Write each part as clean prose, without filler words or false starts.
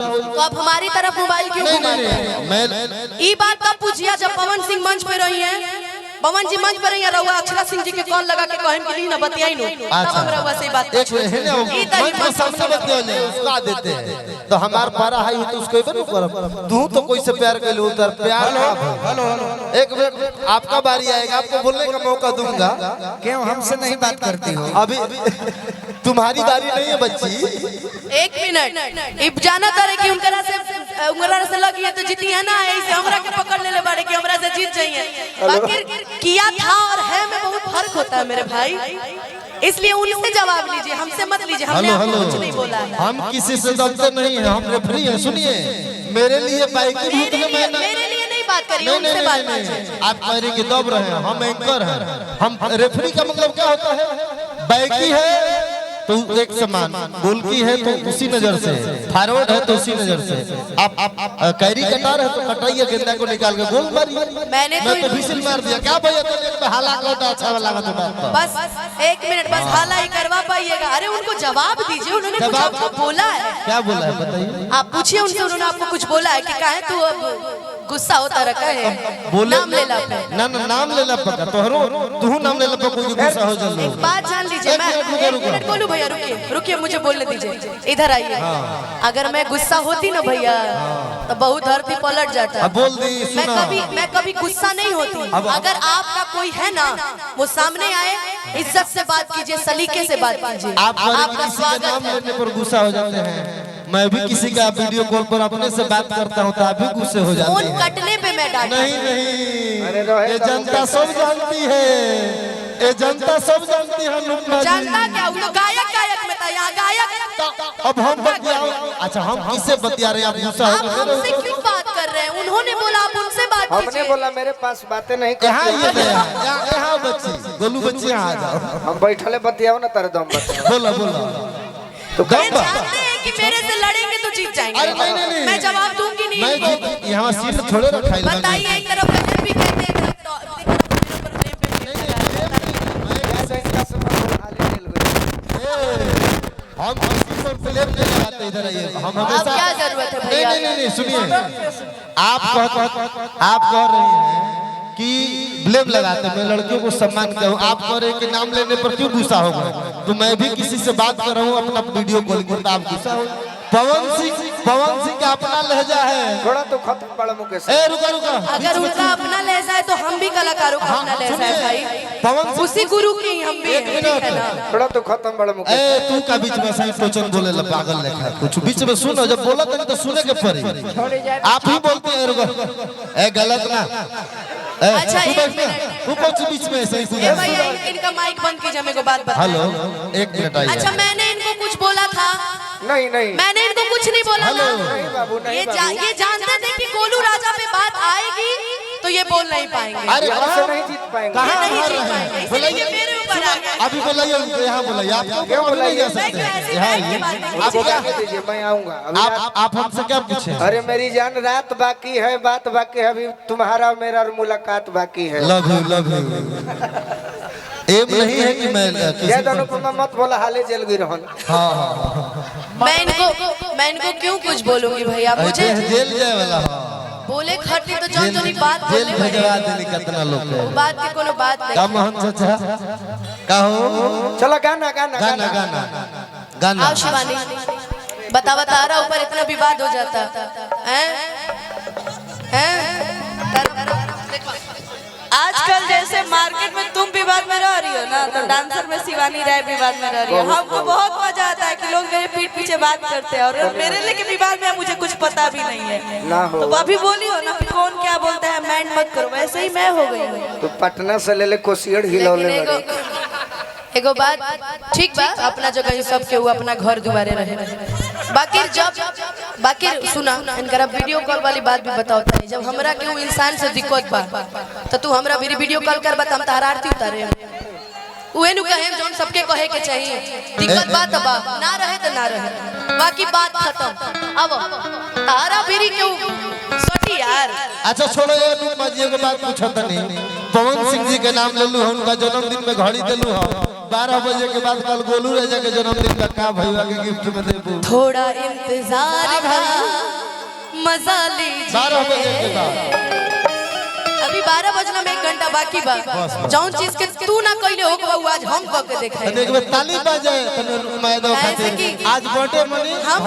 तो अब हमारी तरफ मोबाइल क्यों घुमाते हैं? ये बात तब पूछिया जब पवन सिंह मंच पे रही है, पवन जी मंच पर रही रहुआ अक्षरा सिंह जी के कॉल लगा के कहें कि ना बतियाई नो, तब हम रहुआ से बात उसका देते हैं तो हमार पारा है तो उसको भी करब। तू तो कोई से प्यार कर लो उधर प्यार। हेलो एक मिनट आपका बारी आएगा, आपको बोलने का मौका दूंगा। क्यों हमसे नहीं बात करती हो? अभी तुम्हारी बारी नहीं है बच्ची। एक मिनट इब जाना तारे कि उनकरा से लगी है तो जीती है ना, ऐसे हमरा के पकड़ ले बाड़े कि हमरा से जीत जाइए। बाकी किया था और है में बहुत फर्क होता है मेरे भाई, इसलिए उनसे जवाब लीजिए, हमसे मत लीजिए। हमने आपको कुछ नहीं बोला है। हम किसी से डरते नहीं हैं, हम रेफरी हैं। सुनिए मेरे लिए बाइक मेरे लिए नहीं बात करिए, उनसे बात कीजिए। आप कह रहे कि दब रहे हैं, हम एंकर हैं। हम रेफरी का मतलब क्या होता है? बैकी है तो एक समान, गोलकी है तो उसी नजर से, फॉरवर्ड है तो उसी नजर से। आप कैरी कटार है तो कटाइए, गेंदा को निकाल के गोल मारिए। मैंने तो विसिल मार दिया क्या भैया? तो हाला कोटा अच्छा लगा तो बस एक मिनट, बस हाला ही करवा पाइएगा। अरे उनको जवाब दीजिए, उन्होंने कुछ आपको बोला है? क्या बोला है बताइए? आप पूछिए उनसे, उन्होंने आपको कुछ बोला है कि काहे तू अब गुस्सा होता रखा है? बोले नाम ले ला ना ना नाम ले ला पका तोहरो तू नाम ले ला पका गुस्सा हो जाए। एक बात जान लीजिए, मैं एक मिनट बोलूं भैया, रुकिए मुझे बोलने दीजिए, इधर आइए। अगर मैं गुस्सा होती ना भैया तो बहुत धरती पलट जाता। बोल दी मैं कभी गुस्सा नहीं होती। अगर आपका कोई है ना वो सामने आए, इज्जत से बात कीजिए, सलीके से बात कीजिए। आपका स्वागत है। लेने पर गुस्सा हो जाते हैं। मैं भी किसी का वीडियो कॉल पर अपने से बात करता हूँ तो आप भी गुस्से हो जाते हैं। कटने पे मैं डांटती नहीं, ये जनता सब जानती है, ये जनता सब जानती है। जनता क्या, वो तो गायक में था, यहाँ गायक। अब हम अच्छा हम किससे बतिया रहे हैं? आप गुस्सा आप हमसे क्यों बात कर रहे हैं? उन्होंने बोला आप उनसे बात कीजिए। हमने बोला मेरे पास बातें नहीं करती। यहाँ बच्ची गोलू बच्ची यहाँ आ जाओ। हम बैठले बतियाओ ना तारे दम बतियाओ। बोला तो जानते हैं कि मेरे से लड़ेंगे तो जीत जाएंगे। अरे नहीं, मैं जवाब दूंगी नहीं इनको। यहाँ सीट थोड़े रखा है। बताइए, एक तरफ गजब भी कहते हैं, हम किसी पर ब्लेम नहीं लगाते। इधर आइए, हम हमेशा क्या जरूरत है भैया? नहीं सुनिए, आप कह रही हैं कि ब्लेम लगाते हैं, मैं लड़कियों को सम्मान करता हूँ। आप कह रहे हैं कि नाम लेने पर क्यों गुस्सा हो गए? तो मैं भी किसी से बात कर रहा हूँ अपना वीडियो कॉल पर, आप गुस्सा हो। पवन सिंह का अपना लहजा है। थोड़ा तो खत्म बड़ा मुकेश। रुका अगर उनका अपना लहजा है तो हम भी कलाकारों का अपना लहजा है भाई। पवन उसी गुरु की हम भी हैं। थोड़ा तो खत्म बड़ा मुकेश। तू का बीच में सही टोचन बोले ला पागल लेखा, कुछ बीच में सुनो, जब बोला तो सुने के पड़ी। आप ही बोलते हैं रुको, गलत ना। अच्छा तू कुछ बीच में सही सुना। भैया इनका माइक बंद कीजिए, मेरे को बात बताओ। हेलो एक मिनट आइए। अच्छा मैंने इनको कुछ बोला था? नहीं मैंने इनको कुछ नहीं बोला ना। नहीं बाबू, नहीं ये जानते थे कि गोलू राजा पे बात आएगी तो ये बोल नहीं पाएंगे। अरे से नहीं जीत पाएंगे। ये नहीं जीत पाएंगे, इसलिए ये मेरे ऊपर आ गया। अभी बोलाइए उनको, यहाँ बोलाइए। आप क्यों बोलाइए? आप जाने दीजिए, मैं आऊंगा। आप हमसे क्या पूछे? अरे मेरी जान, रात बाकी है, बात बाकी है, अभी तुम्हारा मेरा मुलाकात बाकी है। लव यू एम नहीं है कि मैं अनुपमा मत बोला, हाले जेल गई रहन। मैं इनको क्यों कुछ बोलूंगी भैया? मुझे जेल जाए वाला बोले खटी तो जौन बात जेल भेजवा देनी कितना लोग है। बात के कोनो बात नहीं। का मोहन चाचा कहो। चलो गाना आओ शिवानी, बता रहा ऊपर इतना विवाद हो जाता है। आजकल जैसे मार्केट में तुम विवाद में रह रही हो ना, तो डांसर में शिवानी राय विवाद में रह रही है। हमको बहुत मजा आता है कि लोग मेरे पीठ पीछे बात करते हैं, और मेरे लेके विवाद में मुझे कुछ पता भी नहीं है ना हो। तो अभी बोली हो ना कौन क्या बोलता है, माइंड मत करो। वैसे ही मैं हो गई हूँ। तो पटना से ले कोसियड़ हिलौले एगो बात ठीक बा, अपना जगह सबके वो अपना घर दुआरे रहे। बाकी सुना, इनका वीडियो कॉल वाली बात भी बताओ। जब हमरा के इंसान से दिक्कत बा तो तू हमरा भी वीडियो कॉल कर, बता हम तारा आरती उतारे उहे नु कहे जोन सबके कहे के चाहिए। दिक्कत बात बा ना रहे तो ना रहे, बाकी बात खत्म। अब तारा बीरी क्यों सटी यार? अच्छा छोड़ो ये अनुपमा जी को बात पूछत नहीं। पवन सिंह जी के नाम ले लू, उनका जन्मदिन में घड़ी दे लू। 12 बजे के बाद कल गोलू राजा के जन्मदिन का का भैया के गिफ्ट में देबू। थोड़ा इंतजार का मजा लीजिए। 12 बजे के बाद अभी 12 बजना में 1 घंटा बाकी बा। जौन चीज के तू ना कइले हो बाबू आज हम क के देखाई। एक बार ताली बजे तने मैदान खातिर आज बर्थडे मनी हम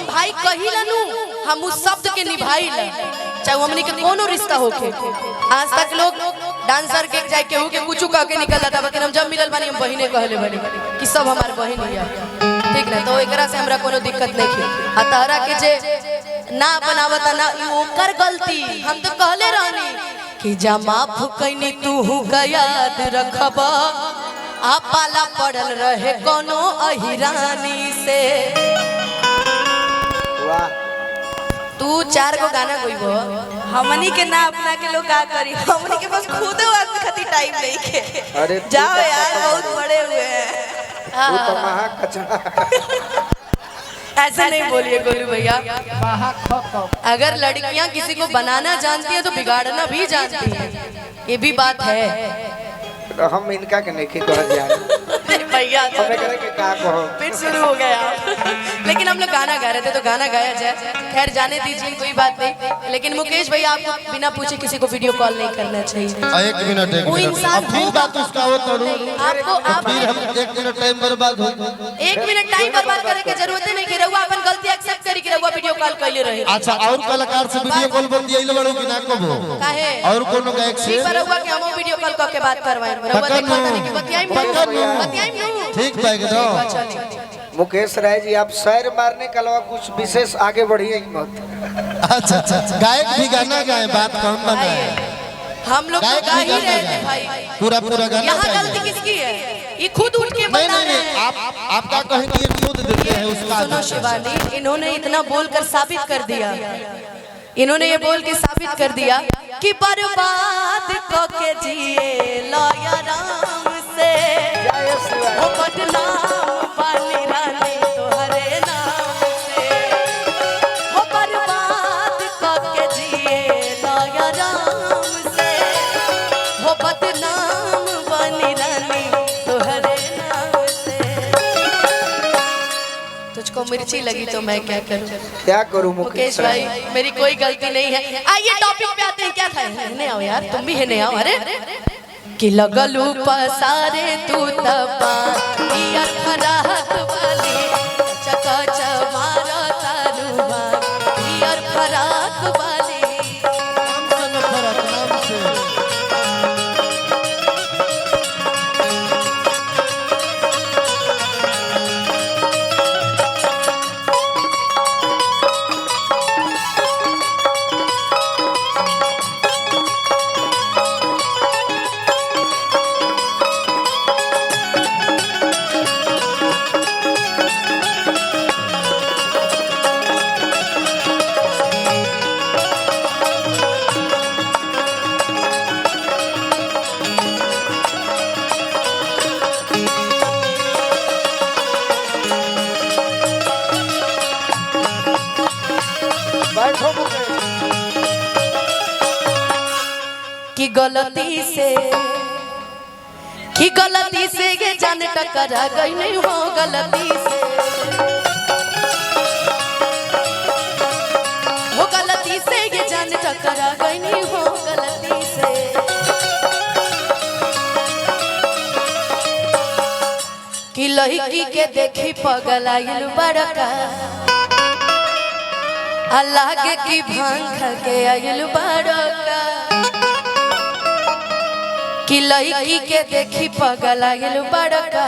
भाई कहिला नु हम उस शब्द के निभाइला चाहे हमनी के कोनो रिश्ता होखे। आज तक लोग डांसर के जाए केहू के कुछ कह के निकल जाता लेकिन हम जब मिलल बानी हम बहिने कहले बानी कि सब हमार बहिन हिया ठीक ना। तो एकरा से हमरा कोनो दिक्कत नहीं थी। आ तहरा के जे ना बनावता ना ओकर गलती हम तो कहले रहनी कि जा माफ कइनी तू का याद रखबा आ पाला पड़ल रहे कोनो अहिरानी से। वाह तू 4 गो गाना गइबो हमनी के ना अपना के लोग का करी हमनी के बस खुद वास्ते खातिर टाइम नहीं के। अरे जाओ यार बहुत बड़े हुए हैं। तू तो महा कचरा। ऐसा नहीं बोलिए गोलू भैया। अगर लड़कियां किसी को बनाना जानती है तो बिगाड़ना भी जानती है ये भी बात है। हम इनका के नहीं कह जाए भैया हमें करे के का कहो फिर शुरू हो गया। लेकिन हम लोग गाना गा रहे थे तो गाना गाया जाए। खैर जाने दीजिए कोई बात नहीं। लेकिन मुकेश भैया आपको बिना पूछे किसी को वीडियो कॉल नहीं करना चाहिए। 1 मिनट वो इंसान फिर बात उसका हो तोड़ू आपको आप फिर हम 1 मिनट टाइम बर्बाद हो। 1 मिनट टाइम बर्बाद करे के जरूरत नहीं कि रहुआ अपन गलती एक्सेप्ट करी कि रहुआ वीडियो कॉल कइले रहे। अच्छा और कलाकार से वीडियो कॉल बंद दिइल बड़ो कि ना कबो काहे और कोनो गायक से पर रहुआ के हम वीडियो कॉल करके बात करवाएं। रहुआ देखा नहीं कि बतियाई ठीक बा एकदम। मुकेश राय जी आप शहर मारने के अलावा कुछ विशेष आगे बढ़िए मत। अच्छा गायक भी गाना गाए बात कौन बनाए। हम लोग तो गा ही रहे थे भाई। पूरा गाना यहाँ गलती किसकी है ये खुद उठ के बता रहे हैं। आप क्या कहेंगे ये खुद देते हैं उसका। सुनो शिवानी इन्होंने इतना बोलकर साबित कर दिया। इन्होंने ये बोल के साबित कर दिया कि बर्बाद के जिए लॉया राम से वो बदनाम पानी रानी तोहरे नाम से। वो बर्बाद के जिए लॉया राम से वो बदनाम पानी रानी तोहरे नाम से। तुझको मिर्ची लगी तो मैं क्या करूं। क्या करूं मुकेश भाई मेरी कोई गलती नहीं है। आइए टॉपिक पे आते हैं। क्या था है आओ यार तुम भी है आओ। अरे कि लगलू पसारे तू तपा यार फराहत वाली चकच मारा तारुबा यार फराहत वाली। बैठो मुकेश। कि गलती से ये जान टकरा गई नहीं हो गलती से। वो गलती से ये जान टकरा गई नहीं हो गलती से। कि लड़की के देखी पगल आइल बड़का अल्लाह के की भांग के आइल बड़का। कि लड़की के देखी पगल आइल बड़का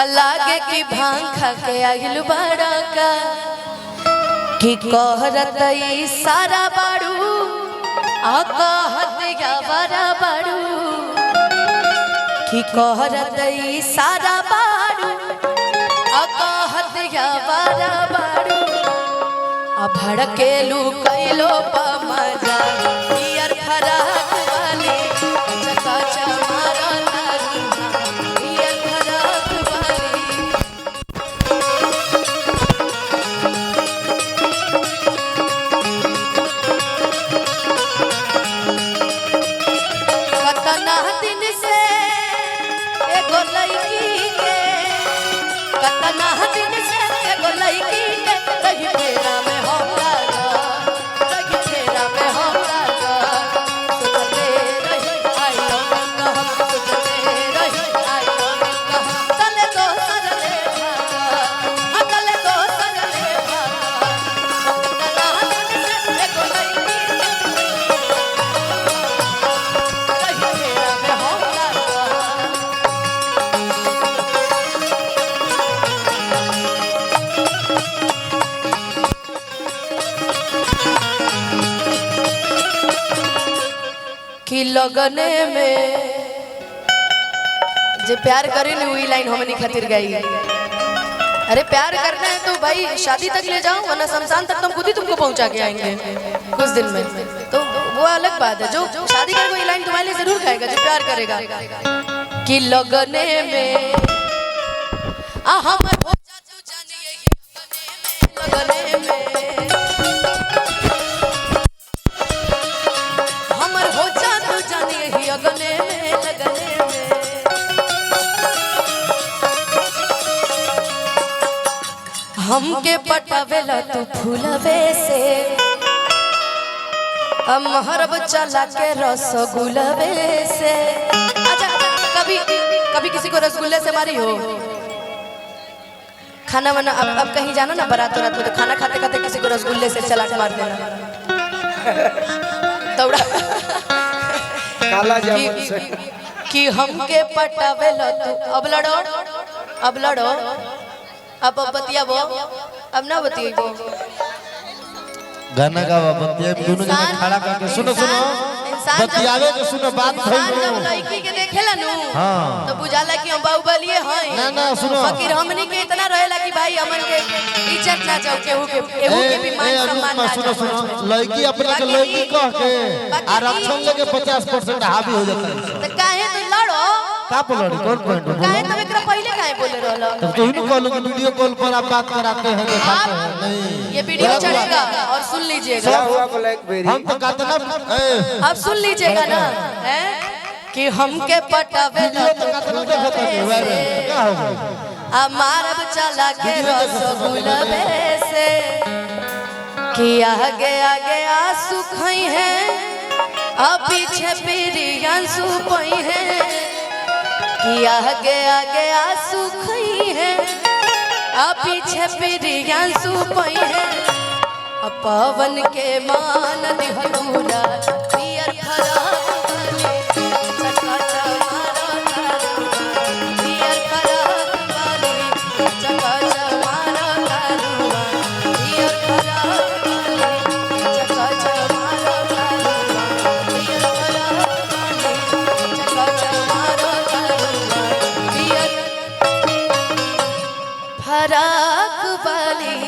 अल्लाह के की भांग के आइल बड़का। कि कहरत सारा बाड़ू आ कहत या बड़ा बाड़ू। कि कहरत सारा बाड़ू आ कहत या बड़ा बाड़ू। आ भड़केलू कैलो पा मजा यार फराक वाली चकाच मारा तारुबा यार फराक वाली। कतना दिन से लगने में जे प्यार करे ने वही लाइन हमनी खातिर गाई। अरे प्यार करना है तो भाई शादी तक ले जाओ, वरना शमशान तक तो हम खुद ही तुमको पहुंचा के आएंगे कुछ दिन में। तो वो अलग बात है, जो शादी करेगा ये लाइन तुम्हारे लिए जरूर गाएगा जो प्यार करेगा। कि लगने में हमर हो जा तू जानिए लगने में, हमर हो जा तू जानिए ही अगने में, लगने में। हमके पटावेला तू फूलवे से, महरब चला के रसगुल्लवे से। अच्छा कभी किसी को रसगुल्ले से मारी हो? खाना वाना अब कहीं जाना ना बारात रात में, तो खाना खाते खाते किसी को रसगुल्ले से चला के मार देना दौड़ा काला जामुन से। कि हमके पटावेला तू, अब लड़ो अब बतियाबो, अब ना बतियाबो। गाना गावा बतिया दोनों जने खड़ा करके सुनो बतियावे के सुनो बात जब लड़की के देखेला नु हां तो बुझाला कि हम बाहुबलिए हैं। ना सुनो फकीर हमनी के इतना रहेला कि भाई हमन के इज्जत ना जाओ, केहू के भी मान सम्मान ना। सुनो लड़की अपने के लड़की कह के आरक्षण लेके 50% हावी हो जाता है। तो काहे तो लड़ो का बोलड़ी कौन पॉइंट बोलो? काहे तुम एकरा पहले काहे बोले रहलो? तब तो इनको कॉल कि वीडियो कॉल पर आप बात कराते हैं, दिखाते हैं। नहीं ये वीडियो चलेगा और सुन लीजिएगा। क्या हुआ ब्लैकबेरी? हम तो कहते ना अब सुन लीजिएगा ना, हैं कि हमके पटावेला वीडियो तो कहते ना देखते हैं वायरल क्या हो गया? मारब चला के रसगुल्लवे से, कि आगे आगे आंसू खई है अब पीछे पीरियांसू पई है। कि आगे आगे आंसू खई है अब पीछे पीरियांसू पई है। अब पवन के मान दिहलूला पियर फराक वाली, चका चमारा कालुआ पियर फराक वाली, चका चमारा कालुआ पियर फराक वाली, चका चमारा कालुआ पियर फराक वाली, चका चमारा कालुआ पियर फराक वाली।